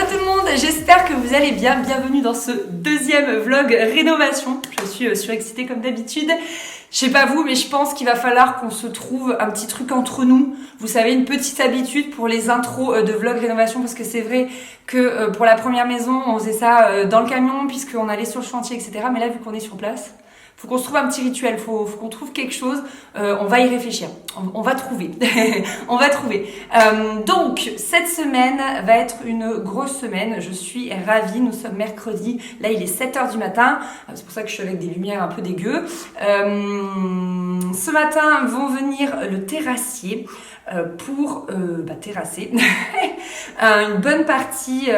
tout le monde, j'espère que vous allez bien. Bienvenue dans ce deuxième vlog rénovation. Je suis surexcitée comme d'habitude. Je sais pas vous, mais je pense qu'il va falloir qu'on se trouve un petit truc entre nous. Vous savez, une petite habitude pour les intros de vlog rénovation, parce que c'est vrai que pour la première maison, on faisait ça dans le camion puisqu'on allait sur le chantier, etc. Mais là, vu qu'on est sur place, faut qu'on se trouve un petit rituel, faut qu'on trouve quelque chose. On va y réfléchir, on va trouver, on va trouver. Donc cette semaine va être une grosse semaine. Je suis ravie. Nous sommes mercredi. Là il est 7h du matin. C'est pour ça que je suis avec des lumières un peu dégueu. Ce matin vont venir le terrassier pour terrasser une bonne partie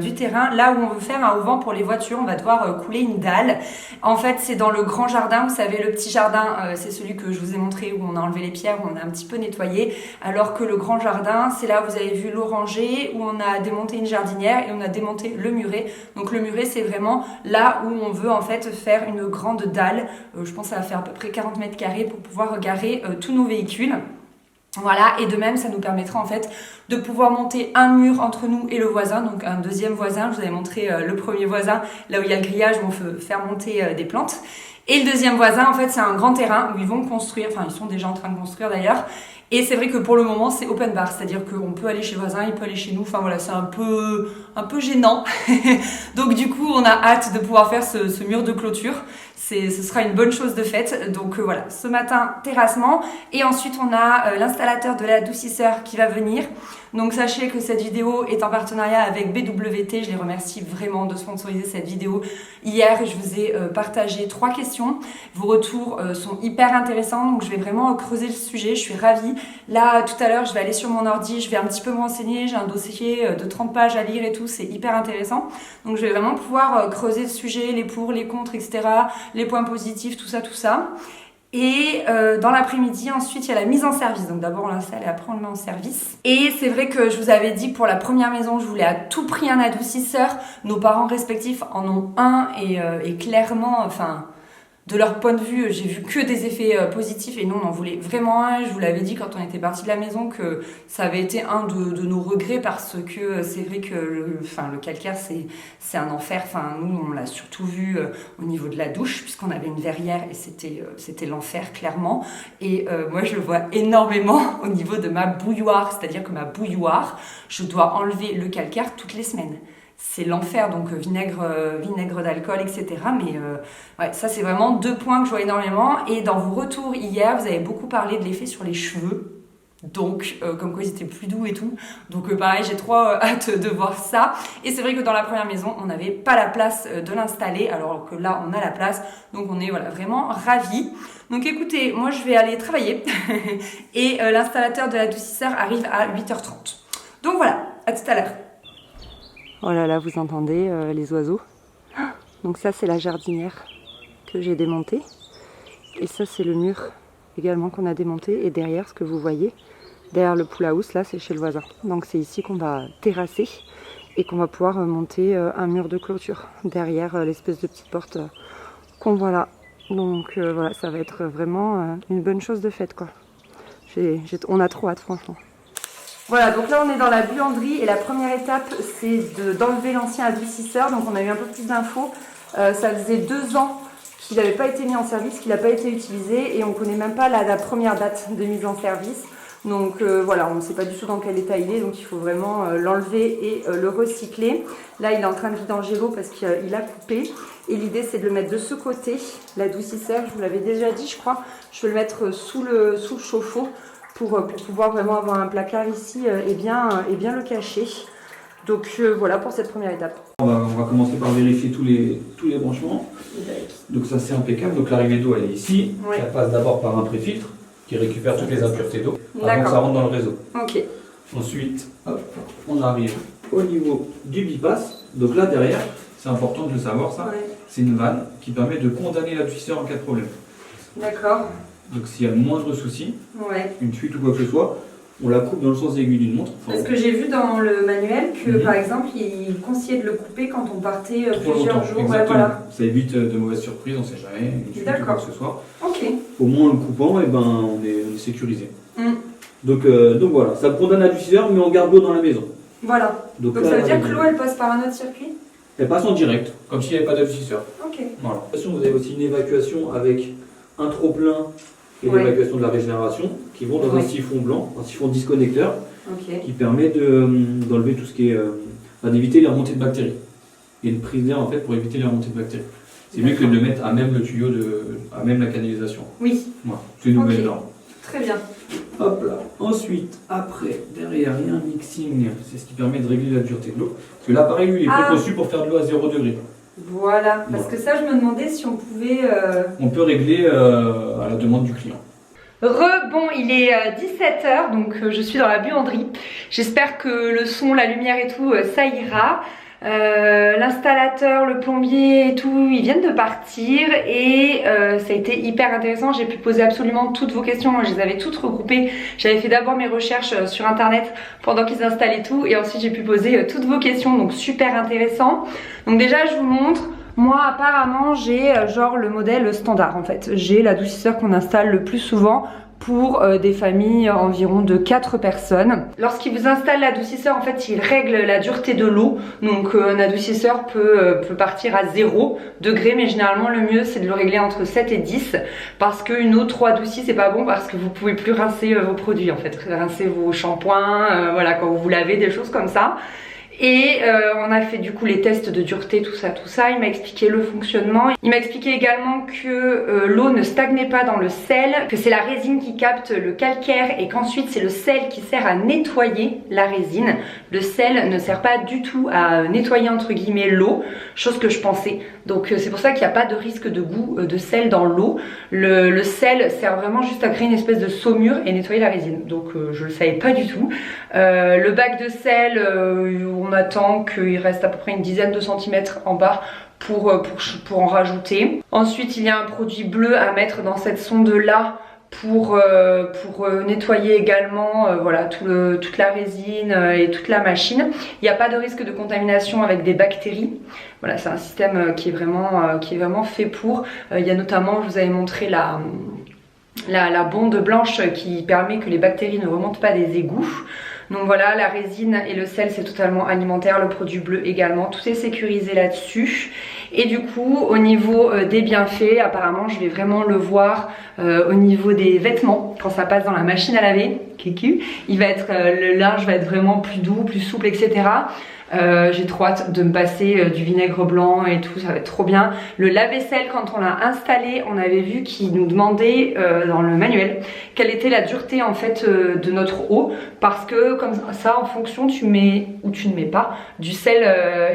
du terrain. Là où on veut faire un auvent pour les voitures, on va devoir couler une dalle. En fait, c'est dans le grand jardin. Vous savez, le petit jardin, c'est celui que je vous ai montré où on a enlevé les pierres, où on a un petit peu nettoyé. Alors que le grand jardin, c'est là où vous avez vu l'oranger, où on a démonté une jardinière et on a démonté le muret. Donc le muret, c'est vraiment là où on veut en fait faire une grande dalle. Je pense que ça va faire à peu près 40 mètres carrés pour pouvoir garer tous nos véhicules. Voilà, et de même, ça nous permettra en fait de pouvoir monter un mur entre nous et le voisin, donc un deuxième voisin. Je vous avais montré le premier voisin, là où il y a le grillage, où on peut faire monter des plantes. Et le deuxième voisin, en fait, c'est un grand terrain où ils vont construire, enfin, ils sont déjà en train de construire d'ailleurs. Et c'est vrai que pour le moment, c'est open bar, c'est-à-dire qu'on peut aller chez le voisin, il peut aller chez nous. Enfin voilà, c'est un peu gênant. Donc du coup, on a hâte de pouvoir faire ce mur de clôture. Ce sera une bonne chose de faite. Donc voilà, ce matin, terrassement. Et ensuite, on a l'installateur de l'adoucisseur qui va venir. Donc sachez que cette vidéo est en partenariat avec BWT. Je les remercie vraiment de sponsoriser cette vidéo. Hier, je vous ai partagé 3 questions. Vos retours sont hyper intéressants. Donc je vais vraiment creuser le sujet. Je suis ravie. Là, tout à l'heure, je vais aller sur mon ordi. Je vais un petit peu me renseigner. J'ai un dossier de 30 pages à lire et tout. C'est hyper intéressant. Donc je vais vraiment pouvoir creuser le sujet, les pour, les contre, etc. Les points positifs, tout ça. Et dans l'après-midi, ensuite, il y a la mise en service. Donc d'abord, on l'installe et après, on le met en service. Et c'est vrai que je vous avais dit que pour la première maison, je voulais à tout prix un adoucisseur. Nos parents respectifs en ont un et clairement, enfin, de leur point de vue, j'ai vu que des effets positifs et nous, on en voulait vraiment un. Je vous l'avais dit quand on était parti de la maison que ça avait été un de nos regrets parce que c'est vrai que le calcaire, c'est un enfer. Enfin, nous, on l'a surtout vu au niveau de la douche puisqu'on avait une verrière et c'était l'enfer, clairement. Et moi, je le vois énormément au niveau de ma bouilloire. C'est-à-dire que ma bouilloire, je dois enlever le calcaire toutes les semaines. C'est l'enfer, donc vinaigre d'alcool, etc. Mais ouais, ça, c'est vraiment 2 points que je vois énormément. Et dans vos retours hier, vous avez beaucoup parlé de l'effet sur les cheveux. Donc, comme quoi ils étaient plus doux et tout. Donc, pareil, j'ai trop hâte de voir ça. Et c'est vrai que dans la première maison, on n'avait pas la place de l'installer, alors que là, on a la place. Donc, on est vraiment ravis. Donc, écoutez, moi, je vais aller travailler. Et l'installateur de l'adoucisseur arrive à 8h30. Donc, voilà, à tout à l'heure. Oh là là, vous entendez les oiseaux. Donc ça, c'est la jardinière que j'ai démontée. Et ça, c'est le mur également qu'on a démonté. Et derrière, ce que vous voyez, derrière le pool house, là, c'est chez le voisin. Donc c'est ici qu'on va terrasser et qu'on va pouvoir monter un mur de clôture derrière l'espèce de petite porte qu'on voit là. Donc voilà, ça va être vraiment une bonne chose de faite, quoi. On a trop hâte, franchement. Voilà, donc là on est dans la buanderie et la première étape c'est d'enlever l'ancien adoucisseur. Donc on a eu un peu plus d'infos. Ça faisait 2 ans qu'il n'avait pas été mis en service, qu'il n'a pas été utilisé et on ne connaît même pas la première date de mise en service. Donc voilà, on ne sait pas du tout dans quel état il est, donc il faut vraiment l'enlever et le recycler. Là il est en train de vidanger l'eau parce qu'il a coupé. Et l'idée c'est de le mettre de ce côté, l'adoucisseur, je vous l'avais déjà dit je crois. Je vais le mettre sous le chauffe-eau. Pour pouvoir vraiment avoir un placard ici et bien le cacher. Donc voilà pour cette première étape. On va commencer par vérifier tous les branchements. Donc ça c'est impeccable. Donc l'arrivée d'eau elle est ici. Oui. Elle passe d'abord par un pré-filtre qui récupère toutes les impuretés d'eau avant que ça rentre dans le réseau. Ok. Ensuite, hop, on arrive au niveau du bypass. Donc là derrière, c'est important de le savoir ça, c'est une vanne qui permet de condamner l'adoucisseur en cas de problème. D'accord. Donc s'il y a le moindre souci, une fuite ou quoi que ce soit, on la coupe dans le sens aigu d'une montre. Parce que j'ai vu dans le manuel que par exemple, il conseillait de le couper quand on partait plusieurs jours. Exactement. Ouais, voilà. Ça évite de mauvaises surprises, on ne sait jamais, une fuite ou quoi que ce soit. Ok. Au moins en le coupant, on est sécurisé. Donc voilà, ça condamne l'adoucisseur, mais on garde l'eau dans la maison. Voilà. Donc là, ça veut dire que l'eau, elle passe par un autre circuit? Elle passe en direct, comme s'il n'y avait pas d'adoucisseur. Ok. Voilà. Vous avez aussi une évacuation avec un trop-plein et l'évacuation de la régénération qui vont dans un siphon blanc, un siphon disconnecteur qui permet d'enlever tout ce qui est. D'éviter les remontées de bactéries. Il y a une prise d'air en fait pour éviter les remontées de bactéries. C'est mieux que de le mettre à même le tuyau, à même la canalisation. Oui. Voilà. C'est une nouvelle norme. Très bien. Hop là. Ensuite, après, derrière, il y a un mixing. C'est ce qui permet de régler la dureté de l'eau. Parce que l'appareil, lui, il est préconçu pour faire de l'eau à 0 degré. Voilà. Parce que ça, je me demandais si on pouvait... On peut régler à la demande du client. Bon, il est 17h, donc je suis dans la buanderie. J'espère que le son, la lumière et tout, ça ira. L'installateur, le plombier et tout, ils viennent de partir et ça a été hyper intéressant. J'ai pu poser absolument toutes vos questions. Moi, je les avais toutes regroupées. J'avais fait d'abord mes recherches sur internet pendant qu'ils installaient tout et ensuite j'ai pu poser toutes vos questions, donc super intéressant. Donc déjà, je vous montre. Moi apparemment j'ai genre le modèle standard en fait. J'ai l'adoucisseur qu'on installe le plus souvent pour des familles environ de 4 personnes. Lorsqu'il vous installe l'adoucisseur, en fait, il règle la dureté de l'eau. Donc un adoucisseur peut partir à 0 degré, mais généralement le mieux c'est de le régler entre 7 et 10 parce qu'une eau trop adoucie c'est pas bon parce que vous pouvez plus rincer vos produits en fait, rincer vos shampoings, voilà, quand vous lavez, des choses comme ça. Et on a fait du coup les tests de dureté, tout ça. Il m'a expliqué le fonctionnement. Il m'a expliqué également que l'eau ne stagnait pas dans le sel, que c'est la résine qui capte le calcaire et qu'ensuite c'est le sel qui sert à nettoyer la résine. Le sel ne sert pas du tout à nettoyer entre guillemets l'eau, chose que je pensais. Donc c'est pour ça qu'il n'y a pas de risque de goût de sel dans l'eau. Le sel sert vraiment juste à créer une espèce de saumure et nettoyer la résine. Donc je le savais pas du tout. Le bac de sel, on attend qu'il reste à peu près une dizaine de centimètres en bas pour en rajouter. Ensuite il y a un produit bleu à mettre dans cette sonde là pour nettoyer également voilà, toute la résine et toute la machine. Il n'y a pas de risque de contamination avec des bactéries. Voilà, c'est un système qui est vraiment fait pour. Il y a notamment, je vous avais montré la bonde blanche qui permet que les bactéries ne remontent pas des égouts. Donc voilà, la résine et le sel c'est totalement alimentaire, le produit bleu également, tout est sécurisé là-dessus. Et du coup au niveau des bienfaits, apparemment je vais vraiment le voir au niveau des vêtements quand ça passe dans la machine à laver. Il va être, le linge va être vraiment plus doux, plus souple, etc. J'ai trop hâte de me passer du vinaigre blanc et tout, ça va être trop bien. Le lave-vaisselle, quand on l'a installé, on avait vu qu'il nous demandait dans le manuel quelle était la dureté en fait de notre eau, parce que comme ça en fonction tu mets ou tu ne mets pas du sel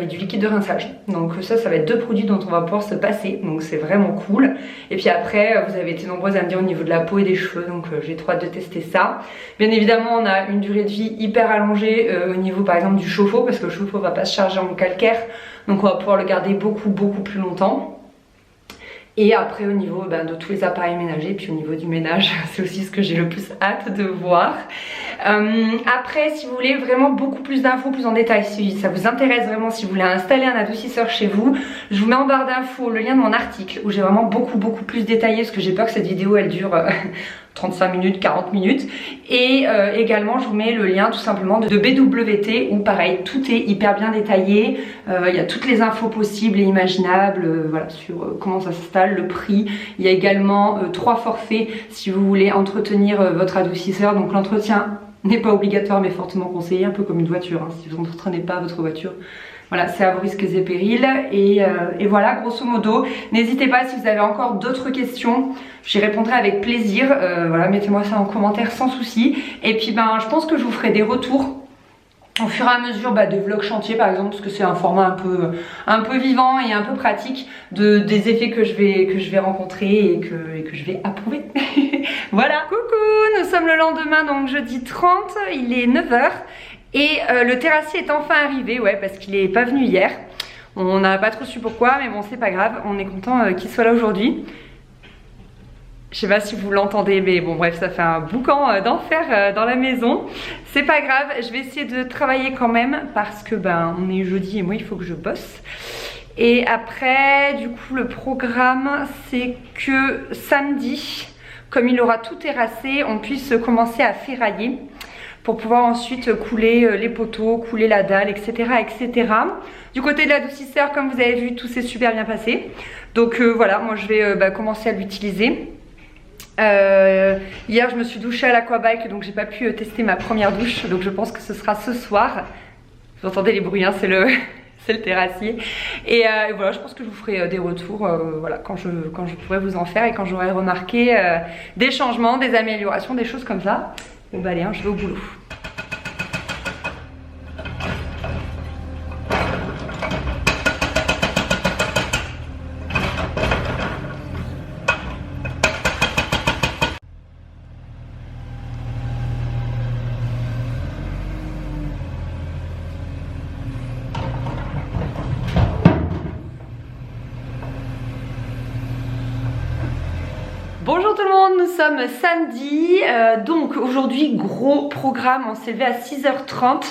et du liquide de rinçage. Donc ça va être deux produits dont on va pouvoir se passer, donc c'est vraiment cool. Et puis après vous avez été nombreuses à me dire au niveau de la peau et des cheveux, donc j'ai trop hâte de tester ça. Bien évidemment on a une durée de vie hyper allongée au niveau par exemple du chauffe-eau, parce que le chauffe-eau va pas se charger en calcaire, donc on va pouvoir le garder beaucoup plus longtemps. Et après au niveau de tous les appareils ménagers, puis au niveau du ménage, c'est aussi ce que j'ai le plus hâte de voir. Après si vous voulez vraiment beaucoup plus d'infos, plus en détail, si ça vous intéresse vraiment, si vous voulez installer un adoucisseur chez vous, je vous mets en barre d'infos le lien de mon article où j'ai vraiment beaucoup plus détaillé, parce que j'ai peur que cette vidéo elle dure 35 minutes, 40 minutes. Et également je vous mets le lien tout simplement de BWT où pareil tout est hyper bien détaillé, il y a toutes les infos possibles et imaginables, voilà, sur comment ça s'installe, le prix. Il y a également 3 forfaits si vous voulez entretenir votre adoucisseur, donc l'entretien n'est pas obligatoire mais fortement conseillé, un peu comme une voiture, hein. Si vous n'entretenez pas votre voiture, voilà, c'est à vos risques et périls. Et voilà, grosso modo, n'hésitez pas si vous avez encore d'autres questions, j'y répondrai avec plaisir. Voilà, mettez-moi ça en commentaire sans souci. Et puis je pense que je vous ferai des retours au fur et à mesure des vlogs chantier par exemple, parce que c'est un format un peu vivant et un peu pratique des effets que je vais rencontrer et que je vais approuver. Voilà, coucou, nous sommes le lendemain, donc jeudi 30, il est 9h. Et le terrassier est enfin arrivé, ouais, parce qu'il est pas venu hier. On n'a pas trop su pourquoi, mais bon, c'est pas grave, on est content qu'il soit là aujourd'hui. Je sais pas si vous l'entendez, mais bon bref, ça fait un boucan d'enfer dans la maison. C'est pas grave, je vais essayer de travailler quand même parce que on est jeudi et moi il faut que je bosse. Et après, du coup, le programme, c'est que samedi, comme il aura tout terrassé, on puisse commencer à ferrailler pour pouvoir ensuite couler les poteaux, couler la dalle, etc., etc. Du côté de l'adoucisseur, comme vous avez vu, tout s'est super bien passé. Donc voilà, moi je vais commencer à l'utiliser. Hier je me suis douchée à l'aquabike, donc j'ai pas pu tester ma première douche, donc je pense que ce sera ce soir. Vous entendez les bruits, hein, c'est le terrassier. Et voilà, je pense que je vous ferai des retours voilà, quand je pourrai vous en faire et quand j'aurai remarqué des changements, des améliorations, des choses comme ça. Bon bah allez, hein, je vais au boulot. Bonjour tout le monde, nous sommes samedi, donc aujourd'hui gros programme, on s'est levé à 6h30,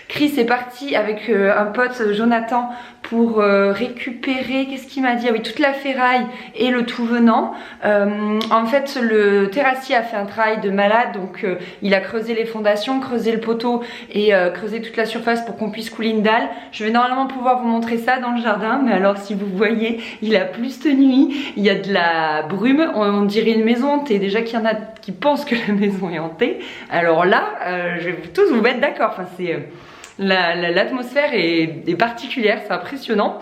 Chris est parti avec un pote Jonathan pour récupérer, qu'est-ce qu'il m'a dit? Ah oui, toute la ferraille et le tout venant. En fait le terrassier a fait un travail de malade, donc il a creusé les fondations, creusé le poteau et creusé toute la surface pour qu'on puisse couler une dalle. Je vais normalement pouvoir vous montrer ça dans le jardin, mais alors si vous voyez, il a plu cette nuit, il y a de la brume, on dirait une maison hantée. Déjà qu'il y en a qui pensent que la maison est hantée, alors là je vais tous vous mettre d'accord. Enfin c'est l'atmosphère est particulière, c'est impressionnant.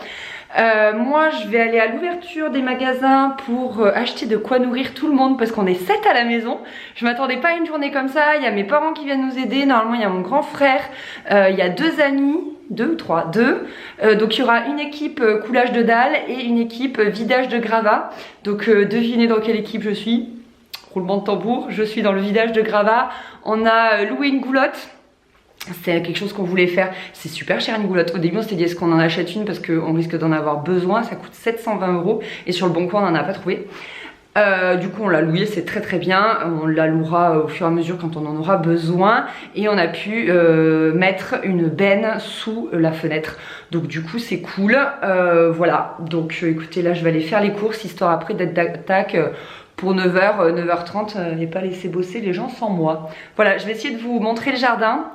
Moi je vais aller à l'ouverture des magasins pour acheter de quoi nourrir tout le monde parce qu'on est 7 à la maison. Je m'attendais pas à une journée comme ça. Il y a mes parents qui viennent nous aider, normalement il y a mon grand frère, il y a 2 amis, 2 ou 3, 2. Donc il y aura une équipe coulage de dalles et une équipe vidage de gravats. Donc devinez dans quelle équipe je suis. Roulement de tambour, je suis dans le vidage de gravats. On a loué une goulotte. C'est quelque chose qu'on voulait faire. C'est super cher une goulotte. Au début on s'était dit est-ce qu'on en achète une parce qu'on risque d'en avoir besoin. Ça coûte 720 € et sur le bon coin on n'en a pas trouvé. Du coup on l'a loué, c'est très très bien. On la louera au fur et à mesure quand on en aura besoin. Et on a pu mettre une benne sous la fenêtre. Donc du coup c'est cool. Voilà, donc écoutez, là je vais aller faire les courses histoire après d'être d'attaque pour 9h, 9h30 et pas laisser bosser les gens sans moi. Voilà, je vais essayer de vous montrer le jardin.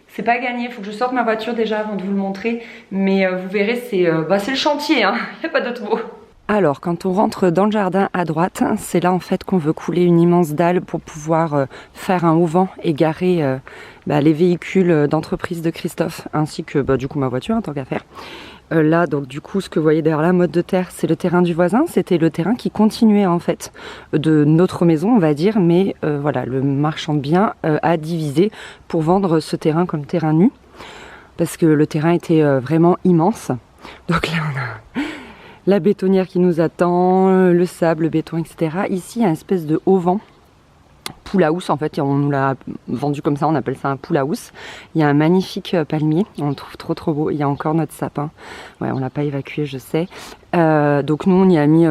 C'est pas gagné, il faut que je sorte ma voiture déjà avant de vous le montrer. Mais vous verrez, c'est le chantier, hein. Il n'y a pas d'autre mot. Alors, quand on rentre dans le jardin à droite, c'est là en fait qu'on veut couler une immense dalle pour pouvoir faire un auvent et garer les véhicules d'entreprise de Christophe, ainsi que du coup ma voiture en tant qu'affaire. Là, donc du coup, ce que vous voyez derrière la motte de terre, c'est le terrain du voisin. C'était le terrain qui continuait en fait de notre maison, on va dire. Mais voilà, le marchand de biens a divisé pour vendre ce terrain comme terrain nu. Parce que le terrain était vraiment immense. Donc là, on a la bétonnière qui nous attend, le sable, le béton, etc. Ici, il y a une espèce de auvent. Pool house, en fait, on nous l'a vendu comme ça, on appelle ça un pool house. Il y a un magnifique palmier, on le trouve trop beau. Il y a encore notre sapin, ouais, on l'a pas évacué, je sais. Donc nous on y a mis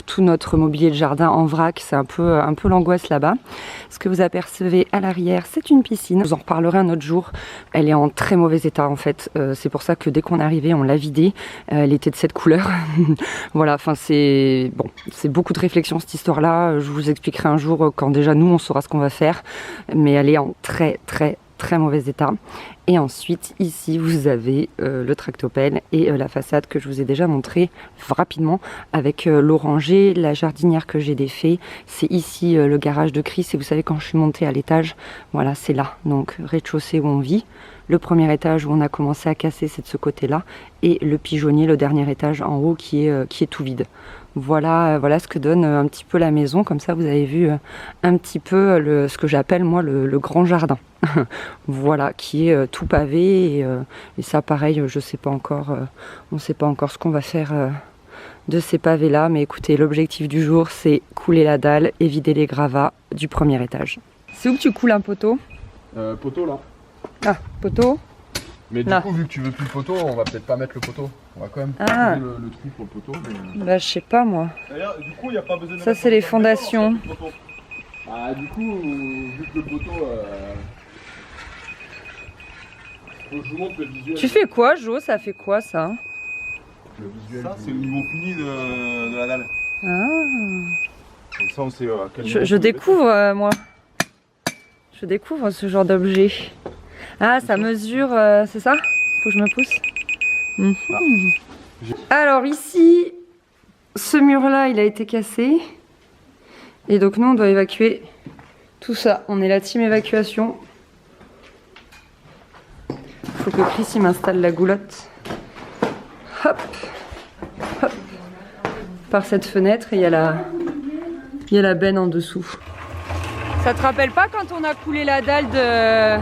tout notre mobilier de jardin en vrac, c'est un peu l'angoisse là-bas. Ce que vous apercevez à l'arrière, c'est une piscine. Je vous en reparlerai un autre jour. Elle est en très mauvais état en fait. C'est pour ça que dès qu'on est arrivé, on l'a vidée. Elle était de cette couleur. Voilà, enfin c'est bon, c'est beaucoup de réflexion cette histoire-là. Je vous expliquerai un jour quand déjà nous on saura ce qu'on va faire. Mais elle est en très mauvais état. Et ensuite ici vous avez le tractopelle et la façade que je vous ai déjà montré rapidement avec l'oranger, la jardinière que j'ai défait. C'est ici le garage de Chris et vous savez quand je suis montée à l'étage, voilà c'est là, donc rez-de-chaussée où on vit. Le premier étage où on a commencé à casser c'est de ce côté là et le pigeonnier, le dernier étage en haut qui est tout vide. Voilà ce que donne un petit peu la maison. Comme ça, vous avez vu un petit peu ce que j'appelle moi le grand jardin. Voilà, qui est tout pavé et ça, pareil, je sais pas encore. On sait pas encore ce qu'on va faire de ces pavés là. Mais écoutez, l'objectif du jour, c'est couler la dalle et vider les gravats du premier étage. C'est où que tu coules un poteau? Poteau là. Ah, poteau. Mais du coup, vu que tu veux plus le poteau, on va peut-être pas mettre le poteau. On va quand même poser le trou pour le poteau. Mais... Bah, je sais pas moi. D'ailleurs, du coup, il n'y a pas besoin de. Ça, c'est les fondations. Ah, du coup, vu que le poteau. Faut que je vous montre le visuel. Tu fais quoi, Jo? Ça fait quoi ça? Le visuel. Ça, c'est le niveau fini de la dalle. Ah. Comme ça, on sait. Je découvre, moi. Je découvre ce genre d'objet. Ah, ça mesure, c'est ça? Faut que je me pousse. Alors ici, ce mur-là, il a été cassé. Et donc nous, on doit évacuer tout ça. On est la team évacuation. Faut que Chris il m'installe la goulotte. Hop, hop. Par cette fenêtre, et il y a la benne en dessous. Ça te rappelle pas quand on a coulé la dalle de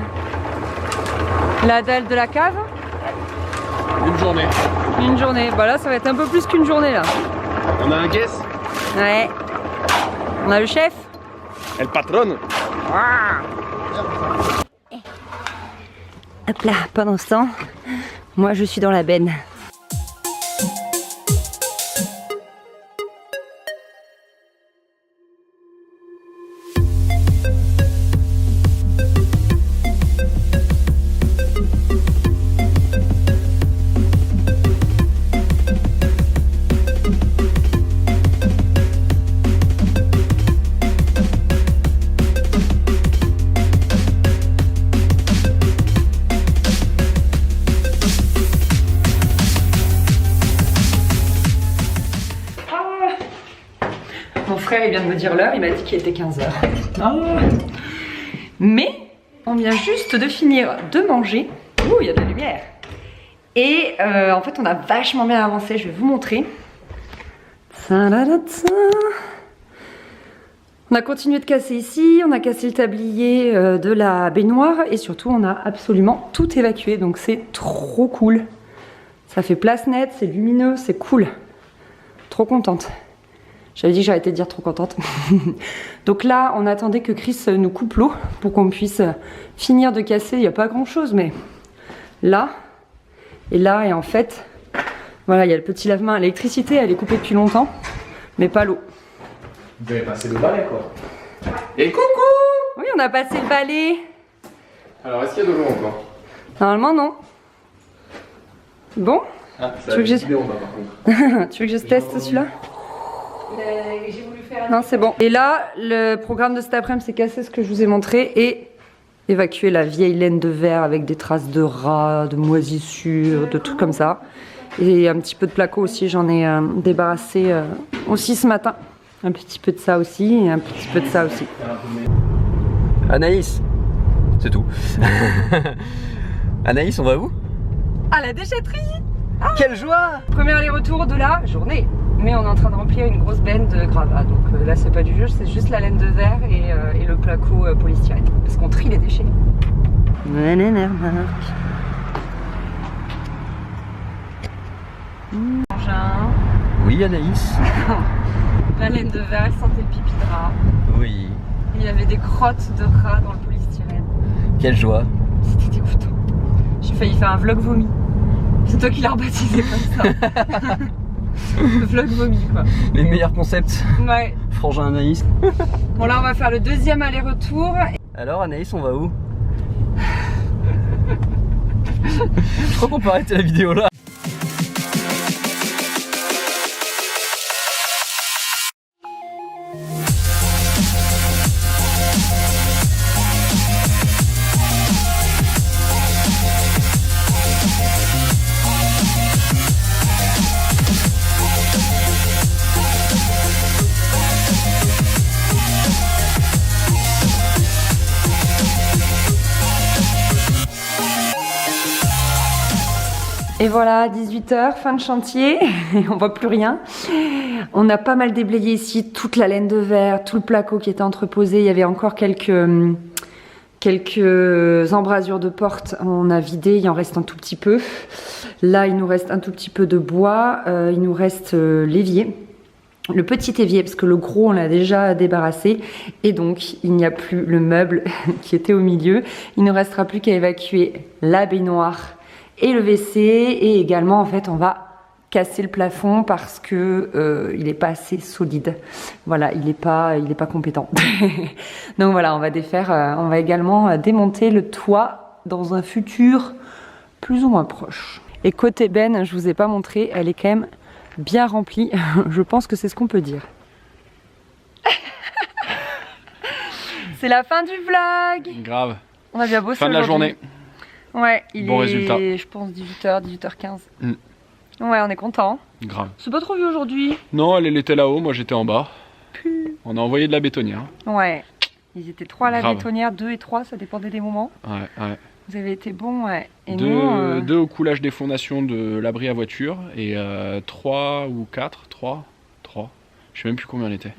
la cave? Une journée. Une journée. Bah là, ça va être un peu plus qu'une journée là. On a un guess. Ouais. On a le chef. El patron. Hop là, pendant ce temps, moi je suis dans la benne. Mon frère il vient de me dire l'heure, il m'a dit qu'il était 15h. Mais on vient juste de finir de manger. Ouh, il y a de la lumière. Et en fait on a vachement bien avancé, je vais vous montrer. On a continué de casser ici, on a cassé le tablier de la baignoire et surtout on a absolument tout évacué, donc c'est trop cool. Ça fait place nette, c'est lumineux, c'est cool. Trop contente. J'avais dit que j'arrêtais de dire trop contente. Donc là, on attendait que Chris nous coupe l'eau pour qu'on puisse finir de casser. Il n'y a pas grand chose, mais là et là, et en fait, voilà, il y a le petit lave-main. L'électricité, elle est coupée depuis longtemps, mais pas l'eau. Vous avez passé le balai quoi. Et coucou! Oui, on a passé le balai. Alors, est-ce qu'il y a de l'eau encore? Normalement, non. Bon, Ah, tu veux que je... par contre. tu veux que je teste celui-là? J'ai voulu faire... Non, c'est bon. Et là, le programme de cet après-midi, c'est casser ce que je vous ai montré et évacuer la vieille laine de verre avec des traces de rats, de moisissures, de trucs comme ça. Et un petit peu de placo aussi, j'en ai débarrassé aussi ce matin. Un petit peu de ça aussi et un petit peu de ça aussi. Anaïs, c'est tout. Anaïs, on va où? À la déchetterie. Quelle joie! Premier aller-retour de la journée. Mais on est en train de remplir une grosse benne de gravats. Donc là, c'est pas du jeu, c'est juste la laine de verre et le placo polystyrène. Parce qu'on trie les déchets. Engin. Oui, Anaïs. La laine de verre, elle sentait le pipi de rat. Oui. Il y avait des crottes de rats dans le polystyrène. Quelle joie. C'était dégoûtant. J'ai failli faire un vlog vomi. C'est toi qui l'as rebaptisé comme ça. Le vlog vomi quoi. Les meilleurs concepts. Ouais. Frangin Anaïs. Bon là on va faire le deuxième aller-retour. Alors Anaïs, on va où? Je crois qu'on peut arrêter la vidéo là. Et voilà, 18h, fin de chantier, on voit plus rien. On a pas mal déblayé ici toute la laine de verre, tout le placo qui était entreposé. Il y avait encore quelques embrasures de porte. On a vidé, il en reste un tout petit peu. Là, il nous reste un tout petit peu de bois. Il nous reste l'évier. Le petit évier, parce que le gros, on l'a déjà débarrassé. Et donc, il n'y a plus le meuble qui était au milieu. Il ne restera plus qu'à évacuer la baignoire et le WC, et également en fait on va casser le plafond parce que il n'est pas assez solide. Voilà, il n'est pas compétent. Donc voilà, on va défaire, on va également démonter le toit dans un futur plus ou moins proche. Et côté benne, je vous ai pas montré, elle est quand même bien remplie. Je pense que c'est ce qu'on peut dire. C'est la fin du vlog. Grave. On a bien bossé. Fin de la journée. Ouais, il Bon est, résultat. je pense, 18h, 18h15. Mm. Ouais, on est content. Grave. C'est pas trop vu aujourd'hui. Non, elle était là-haut, moi j'étais en bas. On a envoyé de la bétonnière. Ouais. Ils étaient 3 à la Grave. bétonnière, 2 et 3, ça dépendait des moments. Ouais. Vous avez été bons, ouais. Et nous, Deux au coulage des fondations de l'abri à voiture et 3 ou 4, 3, je sais même plus combien on était.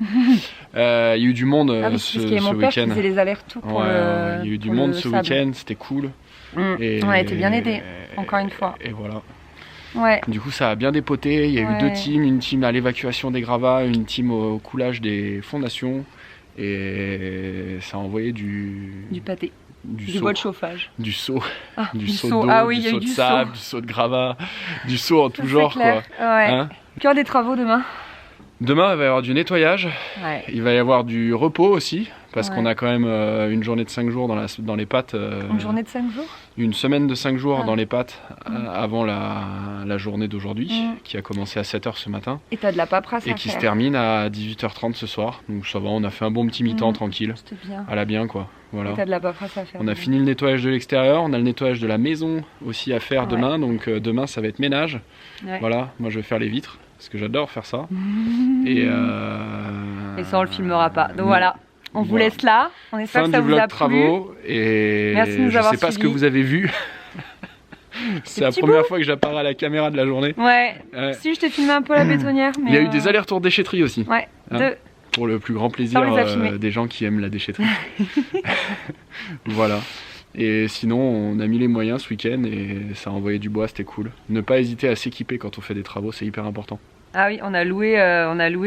Il y a eu du monde ah oui, ce c'est parce qu'il y avait mon père qui week-end. faisait les allers-retours pour Ouais, le il y a eu du pour monde le ce sable. week-end, c'était cool. Et, On a été bien aidés, encore une fois. Et voilà. Ouais. Du coup, ça a bien dépoté. Il y a eu 2 teams, une team à l'évacuation des gravats, une team au coulage des fondations. Et ça a envoyé du pâté. Du seau. bois de chauffage. Du seau. Ah, du du seau seau. d'eau, Ah oui, il y du a eu seau de du sable, seau. du seau de gravat, du seau en tout C'est genre, clair. quoi. Ouais. Hein? Qu'il y aura des travaux demain. Demain, il va y avoir du nettoyage. Ouais. Il va y avoir du repos aussi, parce Ouais. qu'on a quand même une journée de 5 jours dans les pattes. Une journée de 5 jours. Une semaine de 5 jours Ah. dans les pattes avant la journée d'aujourd'hui, qui a commencé à 7h ce matin. Et t'as de la paperasse Et à qui faire. se termine à 18h30 ce soir. Donc ça va, on a fait un bon petit mi-temps tranquille. C'était bien. À la bien, quoi. Voilà. Et t'as de la paperasse à faire. On a fini le nettoyage de l'extérieur, on a le nettoyage de la maison aussi à faire demain. Donc demain, ça va être ménage. Ouais. Voilà, moi je vais faire les vitres, parce que j'adore faire ça. Et ça, on le filmera pas. Donc non. voilà. On vous Voilà. laisse là. On espère Fin que ça du vous vlog a plu. travaux. Et Merci de nous je avoir sais pas ce que suivis. vous avez vu. C'est la petits première bouts. fois que j'apparais à la caméra de la journée. Ouais. Ouais. Si, je t'ai filmé un peu la bétonnière. Mais Il y a eu des allers-retours déchetterie aussi. Ouais. Hein. 2. Pour le plus grand plaisir Ça, on les a filmés. des gens qui aiment la déchetterie. Voilà. Et sinon, on a mis les moyens ce week-end et ça a envoyé du bois, c'était cool. Ne pas hésiter à s'équiper quand on fait des travaux, c'est hyper important. Ah oui, on a loué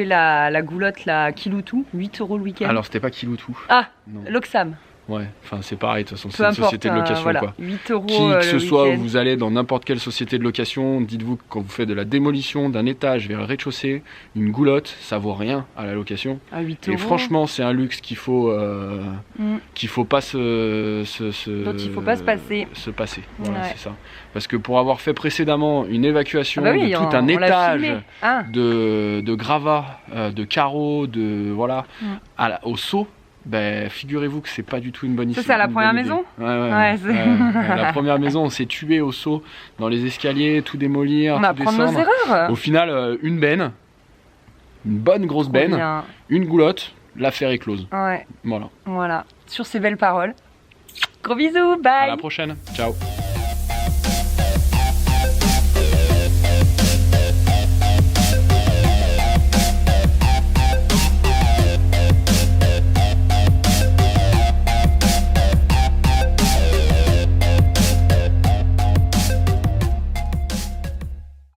la goulotte, la Kiloutou, 8 € le week-end. Alors, c'était pas Kiloutou. Ah, Non. l'Oxam. Ouais, enfin c'est pareil, de toute façon, Peu c'est une importe, société de location voilà. quoi. 8 € Qui que le ce soit, week-end. vous allez dans n'importe quelle société de location, dites-vous que quand vous faites de la démolition d'un étage vers le rez-de-chaussée, une goulotte, ça vaut rien à la location. À 8 Et €. franchement, c'est un luxe qu'il faut pas dont il faut pas se passer. se passer. Voilà, Ouais. c'est ça. Parce que pour avoir fait précédemment une évacuation Ah bah oui, de tout un on l'a étage filmé. Ah. de gravats, de carreaux, de voilà, Mm. au seau. Ben, figurez-vous que c'est pas du tout une bonne idée. Ça, c'est à la première maison ? Ouais, Ouais, c'est- la première maison, on s'est tué au seau, dans les escaliers, tout démolir, On tout apprend de nos descendre. erreurs. Au final, une benne, une bonne grosse Trop benne, bien. une goulotte, l'affaire est close. Ouais, Voilà. voilà. Sur ces belles paroles. Gros bisous, À bye. la prochaine. Ciao.